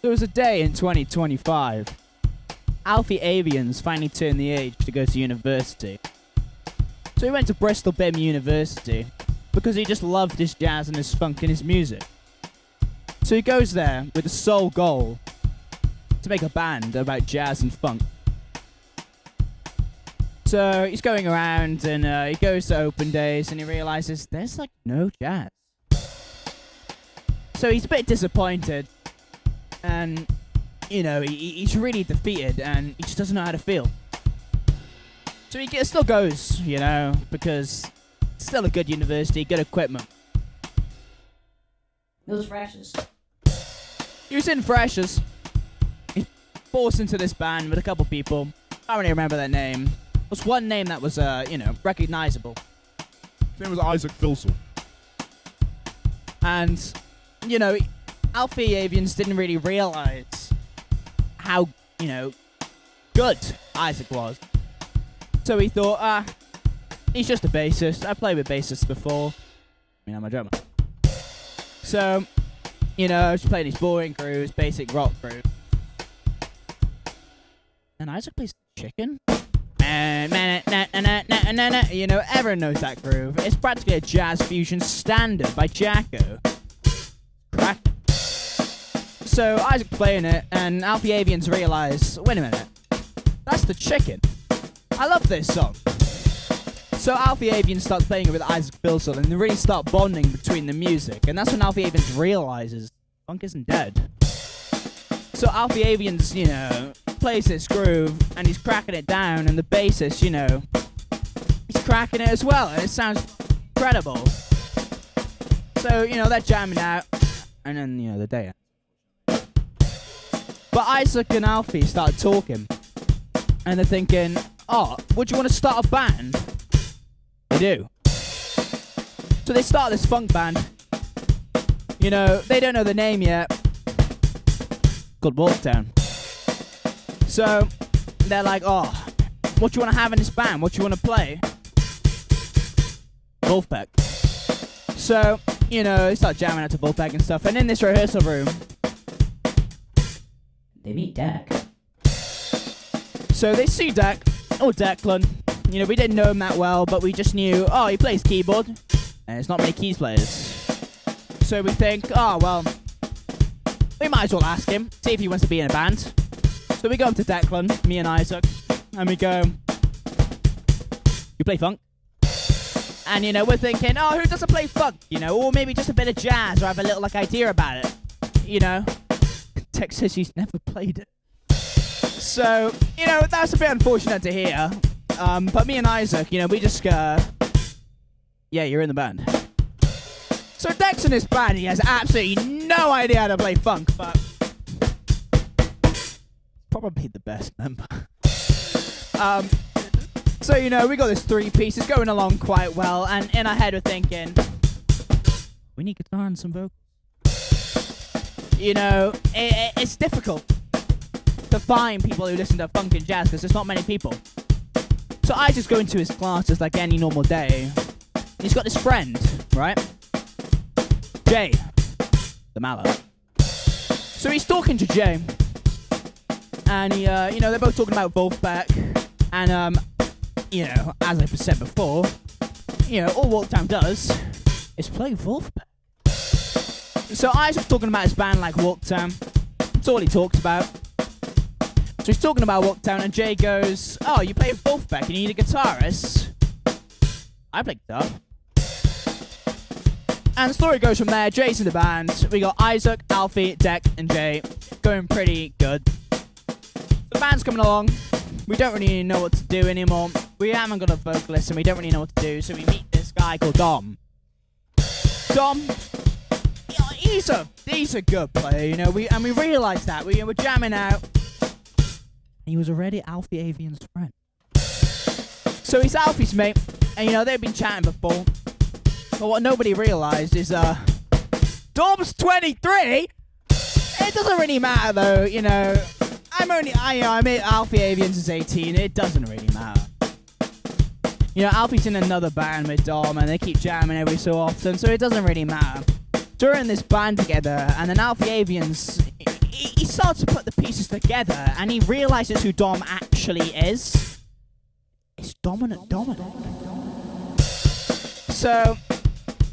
There was a day in 2025. Alfie Avians finally turned the age to go to university. So he went to Bristol BIM University because he just loved his jazz and his funk and his music. So he goes there with the sole goal to make a band about jazz and funk. So he's going around and he goes to open days and he realizes there's like no jazz. So he's a bit disappointed and, you know, he's really defeated and he just doesn't know how to feel. So he still goes, you know, because it's still a good university, good equipment. Those freshers. He was in freshers. He's forced into this band with a couple people. I don't really remember their name. There was one name that was, you know, recognizable. His name was Isaac Filsell. And, you know, Alfie Avians didn't really realize how, you know, good Isaac was. So he thought, he's just a bassist. I've played with bassists before. I mean, I'm a drummer. So, you know, just playing these boring grooves, basic rock groove. And Isaac plays chicken. You know, everyone knows that groove. It's practically a jazz fusion standard by Jacko. Crack. So Isaac playing it, and Alfie Avians realise, wait a minute, that's the chicken. I love this song. So Alfie Avians starts playing it with Isaac Filsell, and they really start bonding between the music. And that's when Alfie Avians realises funk isn't dead. So Alfie Avians, you know, plays this groove, and he's cracking it down, and the bassist, you know, he's cracking it as well, and it sounds incredible. So, you know, they're jamming out, and then, you know, the day ends. But Isaac and Alfie start talking, and they're thinking, oh, would you want to start a band? They do. So they start this funk band. You know, they don't know the name yet. Called Wulktown. So they're like, oh, what do you want to have in this band? What do you want to play? Wolfpack. So, you know, they start jamming out to Wolfpack and stuff. And in this rehearsal room, They meet Dec. so they see Dec, or Declan. You know, we didn't know him that well, but we just knew, oh, he plays keyboard. And there's not many keys players. So we think, oh, well, we might as well ask him, see if he wants to be in a band. So we go up to Declan, me and Isaac, and we go, you play funk? And, you know, we're thinking, oh, who doesn't play funk? You know, or maybe just a bit of jazz, or have a little, like, idea about it. You know? Tech says he's never played it. So, you know, that's a bit unfortunate to hear. But me and Isaac, you know, we just go, yeah, you're in the band. So Dec's in his band, he has absolutely no idea how to play funk, but probably the best member. So, you know, we got this three piece, it's going along quite well, and in our head we're thinking, we need guitar and some vocals. You know, it's difficult to find people who listen to funk and jazz because there's not many people. So I just go into his classes like any normal day. He's got this friend, right? Jay, the mallow. So he's talking to Jay, and he, you know, they're both talking about Wolfpack, and you know, as I've said before, you know, all Wulktown does is play Wolfpack. So Isaac's talking about his band like Wulktown. That's all he talks about. So he's talking about Wulktown, and Jay goes, oh, you play Wolfpack, you need a guitarist? I play guitar. And the story goes from there. Jay's in the band. We got Isaac, Alfie, Dec, and Jay. Going pretty good. The band's coming along. We don't really know what to do anymore. We haven't got a vocalist, and we don't really know what to do. So we meet this guy called Dom. Dom, he's a good player, you know. We realised that. We were jamming out. He was already Alfie Avian's friend. So he's Alfie's mate, and you know, they've been chatting before. But what nobody realised is, Dom's 23! It doesn't really matter though, you know. I mean, Alfie Avians is 18, it doesn't really matter. You know, Alfie's in another band with Dom, and they keep jamming every so often, so it doesn't really matter. So we're in this band together, and then Alfie Avians, he's starts to put the pieces together, and he realizes who Dom actually is. It's Dominant. So,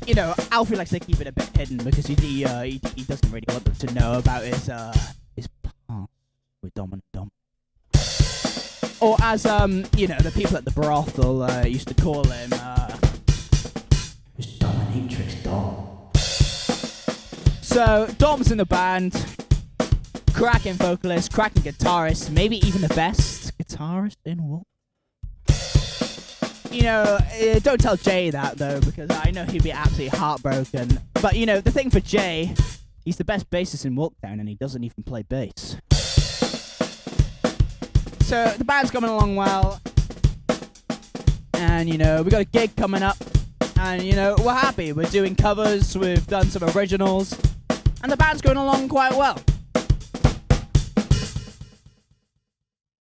you know, Alfie likes to keep it a bit hidden because he doesn't really want them to know about his past with Dominant. Or as you know, the people at the brothel used to call him Dominatrix Dom. So Dom's in the band, cracking vocalist, cracking guitarist, maybe even the best guitarist in Wulk. You know, don't tell Jay that though, because I know he'd be absolutely heartbroken. But you know, the thing for Jay, he's the best bassist in Wulktown and he doesn't even play bass. So the band's coming along well, and you know, we got a gig coming up, and you know, we're happy. We're doing covers, we've done some originals, and the band's going along quite well.